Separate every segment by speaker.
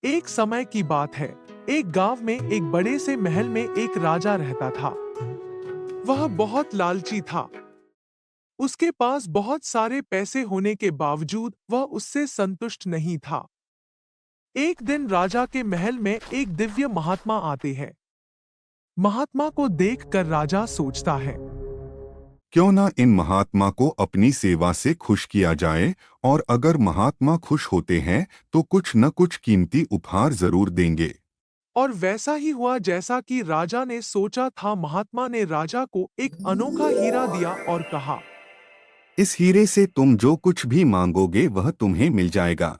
Speaker 1: एक समय की बात है। एक गांव में एक बड़े से महल में एक राजा रहता था। वह बहुत लालची था। उसके पास बहुत सारे पैसे होने के बावजूद वह उससे संतुष्ट नहीं था। एक दिन राजा के महल में एक दिव्य महात्मा आते हैं। महात्मा को देखकर राजा सोचता है,
Speaker 2: क्यों ना इन महात्मा को अपनी सेवा से खुश किया जाए, और अगर महात्मा खुश होते हैं तो कुछ न कुछ कीमती उपहार जरूर देंगे।
Speaker 1: और वैसा ही हुआ जैसा कि राजा ने सोचा था। महात्मा ने राजा को एक अनोखा हीरा दिया और कहा,
Speaker 2: इस हीरे से तुम जो कुछ भी मांगोगे वह तुम्हें मिल जाएगा।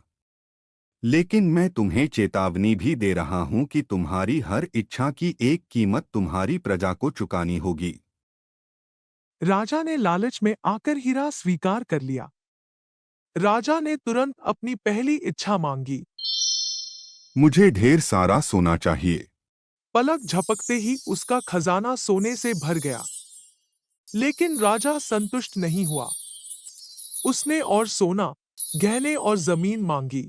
Speaker 2: लेकिन मैं तुम्हें चेतावनी भी दे रहा हूं कि तुम्हारी हर इच्छा की एक कीमत तुम्हारी प्रजा को चुकानी होगी।
Speaker 1: राजा ने लालच में आकर हीरा स्वीकार कर लिया। राजा ने तुरंत अपनी पहली इच्छा मांगी।
Speaker 2: मुझे ढेर सारा सोना चाहिए।
Speaker 1: पलक झपकते ही उसका खजाना सोने से भर गया। लेकिन राजा संतुष्ट नहीं हुआ। उसने और सोना, गहने और जमीन मांगी।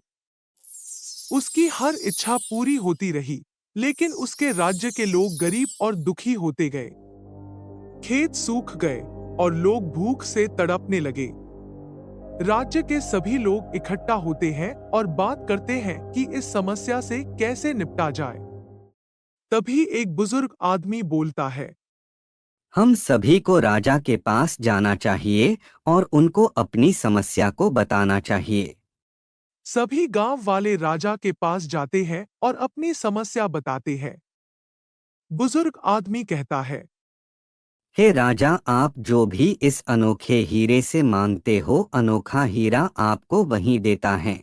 Speaker 1: उसकी हर इच्छा पूरी होती रही, लेकिन उसके राज्य के लोग गरीब और दुखी होते गए। खेत सूख गए और लोग भूख से तड़पने लगे। राज्य के सभी लोग इकट्ठा होते हैं और बात करते हैं कि इस समस्या से कैसे निपटा जाए। तभी एक बुजुर्ग आदमी बोलता है,
Speaker 3: हम सभी को राजा के पास जाना चाहिए और उनको अपनी समस्या को बताना चाहिए।
Speaker 1: सभी गांव वाले राजा के पास जाते हैं और अपनी समस्या बताते हैं। बुजुर्ग आदमी कहता है,
Speaker 3: हे राजा, आप जो भी इस अनोखे हीरे से मांगते हो, अनोखा हीरा आपको वहीं देता है।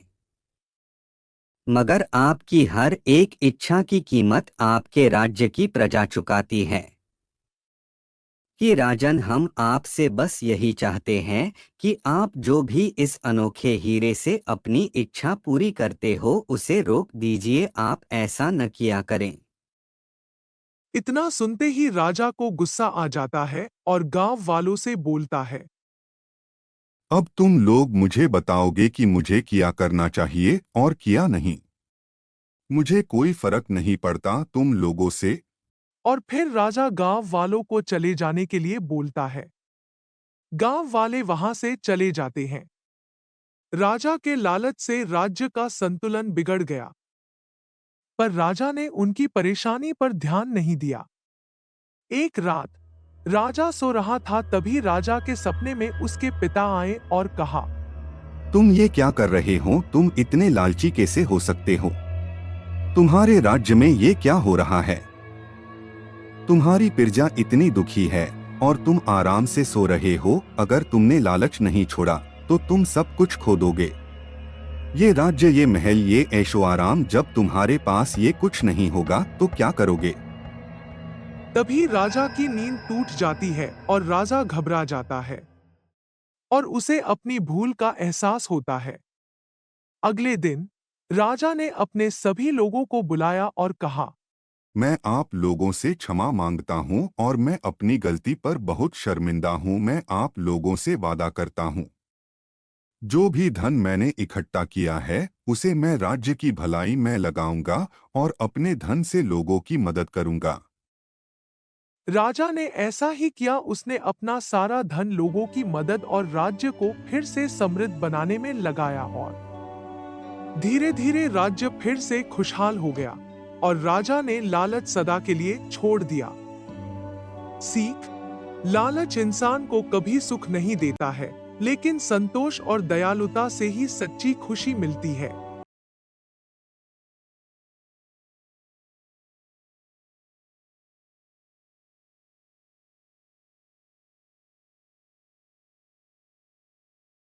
Speaker 3: मगर आपकी हर एक इच्छा की कीमत आपके राज्य की प्रजा चुकाती है। कि राजन, हम आपसे बस यही चाहते हैं कि आप जो भी इस अनोखे हीरे से अपनी इच्छा पूरी करते हो उसे रोक दीजिए। आप ऐसा न किया करें।
Speaker 1: इतना सुनते ही राजा को गुस्सा आ जाता है और गांव वालों से बोलता है,
Speaker 2: अब तुम लोग मुझे बताओगे कि मुझे क्या करना चाहिए और क्या नहीं। मुझे कोई फर्क नहीं पड़ता तुम लोगों से।
Speaker 1: और फिर राजा गांव वालों को चले जाने के लिए बोलता है। गांव वाले वहां से चले जाते हैं। राजा के लालच से राज्य का संतुलन बिगड़ गया। पर राजा ने उनकी परेशानी पर ध्यान नहीं दिया। एक रात राजा सो रहा था, तभी राजा के सपने में उसके पिता आए और कहा,
Speaker 2: तुम ये क्या कर रहे हो? तुम इतने लालची कैसे हो सकते हो? तुम्हारे राज्य में ये क्या हो रहा है? तुम्हारी प्रजा इतनी दुखी है और तुम आराम से सो रहे हो। अगर तुमने लालच नहीं छोड़ा तो तुम सब कुछ खो दोगे। ये राज्य, ये महल, ये ऐशो आराम, जब तुम्हारे पास ये कुछ नहीं होगा तो क्या करोगे?
Speaker 1: तभी राजा की नींद टूट जाती है और राजा घबरा जाता है और उसे अपनी भूल का एहसास होता है। अगले दिन राजा ने अपने सभी लोगों को बुलाया और कहा,
Speaker 2: मैं आप लोगों से क्षमा मांगता हूँ और मैं अपनी गलती पर बहुत शर्मिंदा हूँ। मैं आप लोगों से वादा करता हूँ, जो भी धन मैंने इकट्ठा किया है उसे मैं राज्य की भलाई में लगाऊंगा और अपने धन से लोगों की मदद करूंगा।
Speaker 1: राजा ने ऐसा ही किया। उसने अपना सारा धन लोगों की मदद और राज्य को फिर से समृद्ध बनाने में लगाया और धीरे धीरे राज्य फिर से खुशहाल हो गया और राजा ने लालच सदा के लिए छोड़ दिया। सीख: लालच इंसान को कभी सुख नहीं देता है, लेकिन संतोष और दयालुता से ही सच्ची खुशी मिलती है।